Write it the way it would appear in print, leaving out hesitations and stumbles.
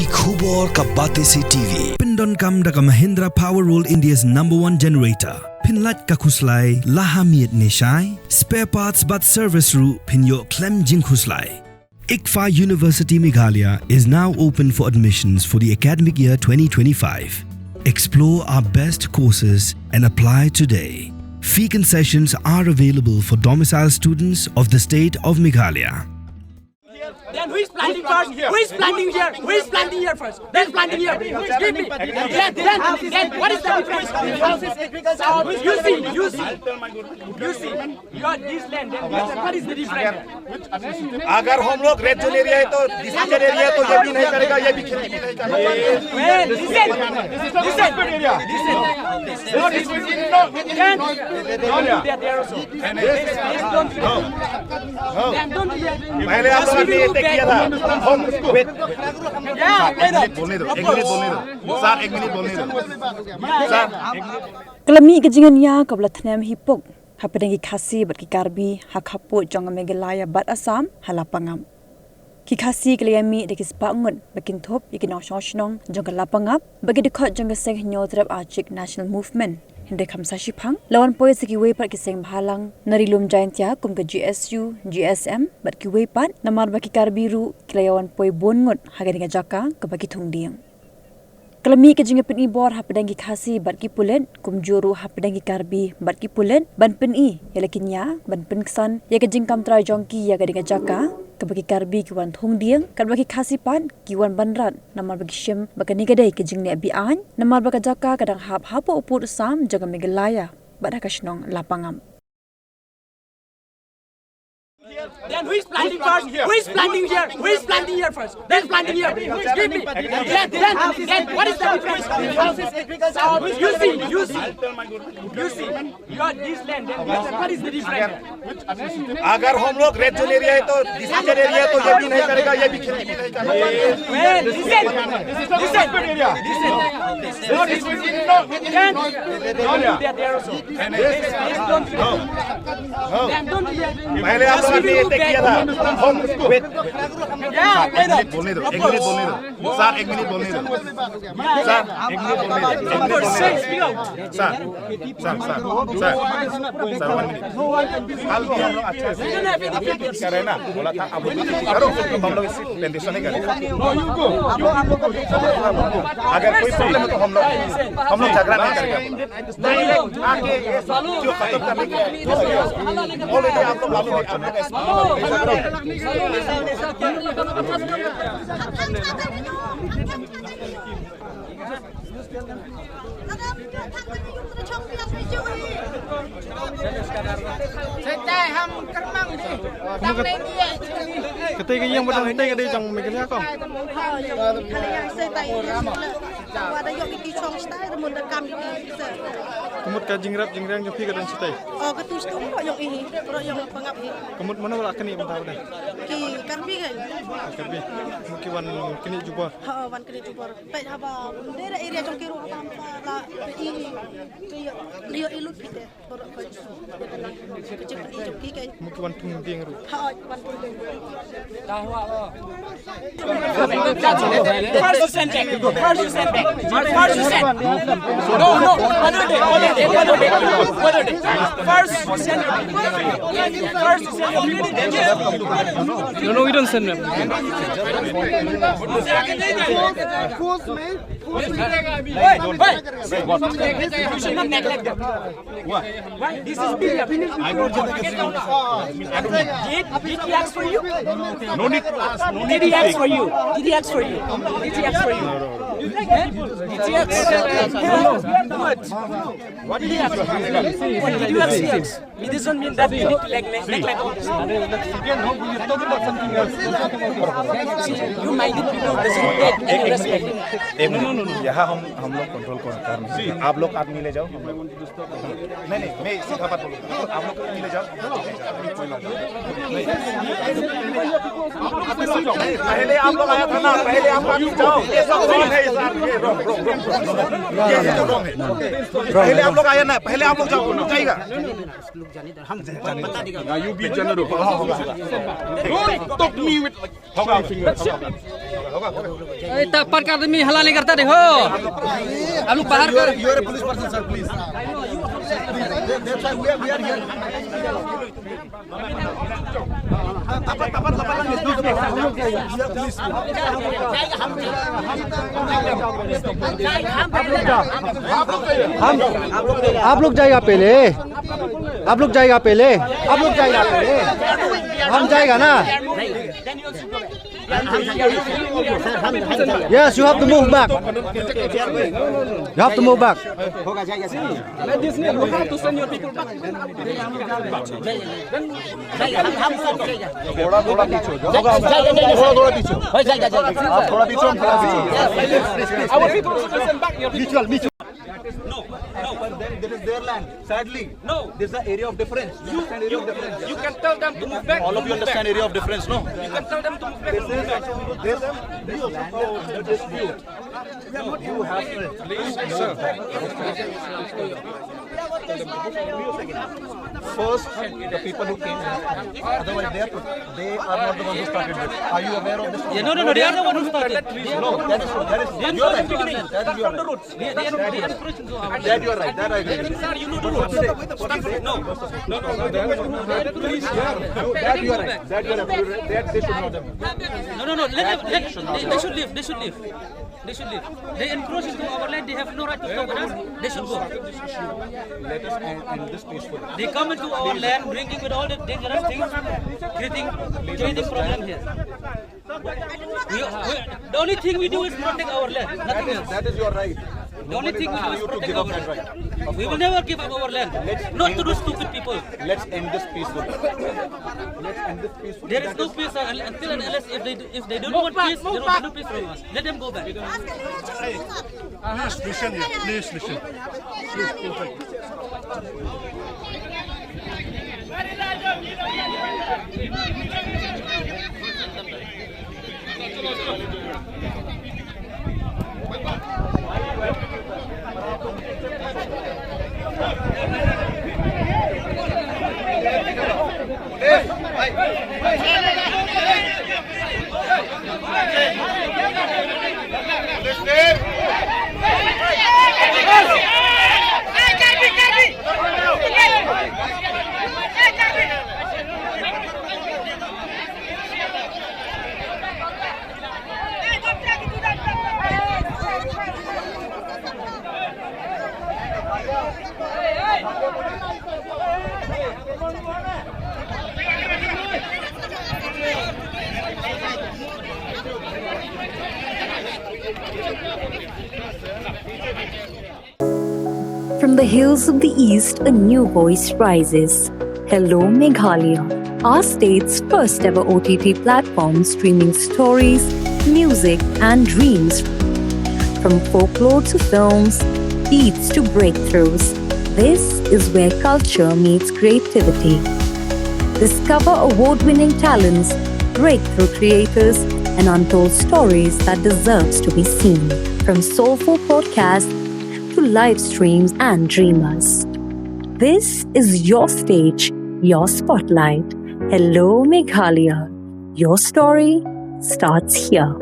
की khubor ka bate se TV. Pindon kam da ka Mahindra Powerroll India's #1 generator. Pinlat ka khuslai lahamiet neshai. Spare parts but service ru pinyo klem jing khuslai. ICFA University Meghalaya is now open for admissions for the academic year 2025. Explore our best courses and apply today. Fee concessions are available for domicile students of the state of Meghalaya. Then who is planting first? Who is planting here? Who is planting here first? Then planting here. Give me. Then what is the difference? You see. You are this land. Then what is the difference? अगर हम लोग red zone area है तो decision area है तो ये भी नहीं करेगा ये भी खेती नहीं करेगा पहले आप लोगों ने ये किया था हम बोलने दो एक मिनट बोलने दो sir Kelami kejingannya kablathnam hipok hapedangi khasi bat ki karbi hakhapo jong Meghalaya bat Assam halapangam ki khasi kelami de kis pangun bakin thop ikinong shoshnong jong lapangap bagi dekhot jong seng nyotrap Achik National Movement hinde khamsa shipang lawan poe siki we pat ki seng bhalang narilum jaintia kum ka GSU GSM bat ki we pat namar baki karbi ru kilawan poe bonngot hagadinga jaka ka baki thungdiang Kelami kejinga peni bor hapedangi khasi bat ki pulen kumjuru hapedangi karbi bat ki pulen ban peni yalakinya ban penksan ya kejing kamtra jongki ya gadinga jaka kabagi karbi ki wan thongdiang kabagi khasi pan ki wan banrat namar bagi shem bakani gadai kejing ne bi an namar baga jaka kadang hap hapo upur sam jaga Meghalaya bat hakashnong lapangam Then who is planting first? Who is planting here? Who is planting here first? Then planting here. Give me. Then what is the difference? You see. You are this land. Then what is the difference? अगर हम लोग red zone area है तो decision area है तो ये भी नहीं करेगा ये भी खेती नहीं करेगा पहले आप लोगों ने ये किया था हम बोलने दो एक मिनट बोलने दो सर एक मिनट बोलने दो सर एक मिनट बोलने दो सर 1 मिनट हाल भी हम लोग अच्छे से कर रहे हैं ना बोला था अब करो हम लोग इसी प्रेजेंटेशन नहीं करेंगे अगर कोई प्रॉब्लम है तो हम लोग झगड़ा नहीं करेंगे आगे ये जो खत्म करने के ऑलरेडी आप लोग Ketika yang betul hentai ke dia jang Meghalaya kong. Kemud ka jingrap jingrang jopi ka dan sitai. Oh, ketus tu royong ini, royong pengap ini. Kemud mana wala kini bentar dah. Ki karbi kan? Karbi. Mungkin kini jumpa. Ha, wan kini jumpa. Baik apa? Daerah area jong kiru apa la ini. Rio ilut kita. Borok baju. Kecil jong ki kan. Mungkin tung dia ngeru. Ha, wan tung. First send back. No. Other day. First send back. No, we don't send them. You should not neglect them. Why? This is big. I don't Did he ask for you? no need to ask no need Did he ask for you? Did he ask for you? Did he ask for you? Did he ask? What did he ask? What did you ask? It doesn't mean that you need to neglect all this. You minded people doesn't take any respect. No. यहाँ हम लोग control कर रहे हैं आप लोग आदमी ले जाओ नहीं मैं सीधा बात बोलूँ आप लोग आदमी ले जाओ पहले आप लोग आया था ना पहले आप आदमी जाओ ये सब कौन है ये तो रॉन्ग है। पहले आप लोग आया ना, पहले आप लोग जाओ ना, जाएगा। You be general. Don't talk me with five fingers. पर का आदमी हल्ला नहीं करता देखो आप लोग बाहर कर You are a police person, sir, please. That's why we are here. आप लोग जाएगा पहले, आप लोग जाएगा पहले, आप लोग जाएगा पहले, हम जाएगा ना। Yes, you have to move back. You have to move back. थोड़ा थोड़ा पीछे हो जाओ, थोड़ा पीछे हो, आप थोड़ा पीछे हो, थोड़ा पीछे। no but then there is their land. Sadly, no, this is the area of difference. you can tell them to move back. All of you understand area of difference, no? You can tell them to move back. This land is under dispute. You have first the people who came in. Otherwise they are not the ones who started this. Are you aware of this? Yeah, no, they are the one who started. No, that is you're right. That is your right. That you are right. That I agree. Sir, you know the rules. Stop it. No. Please, that you are right. That you are right. That they should not have done. No. They should leave. They should leave. They should leave. They encroach into our land. They have no right to stop with us. They should go. Let us end this peacefully. They come into our land, bringing with all the dangerous things, creating problem here. The only thing we do is protect our land. Nothing else. That is your right. The only thing we do is You to protect give our up that land. right. We will never give up our land. Not to those stupid people. Let's end this peacefully. Let's end this peacefully. There is no peace until and unless if they don't want peace, there will be no peace from us. Let them go back. Please listen. Please listen. From the hills of the east, a new voice rises. Hello Meghalaya, our state's first ever OTT platform streaming stories, music and dreams. From folklore to films, beats to breakthroughs, this is where culture meets creativity. Discover award-winning talents, breakthrough creators, and untold stories that deserves to be seen. From soulful podcasts to live streams and dreamers. This is your stage, your spotlight. Hello Meghalaya. Your story starts here.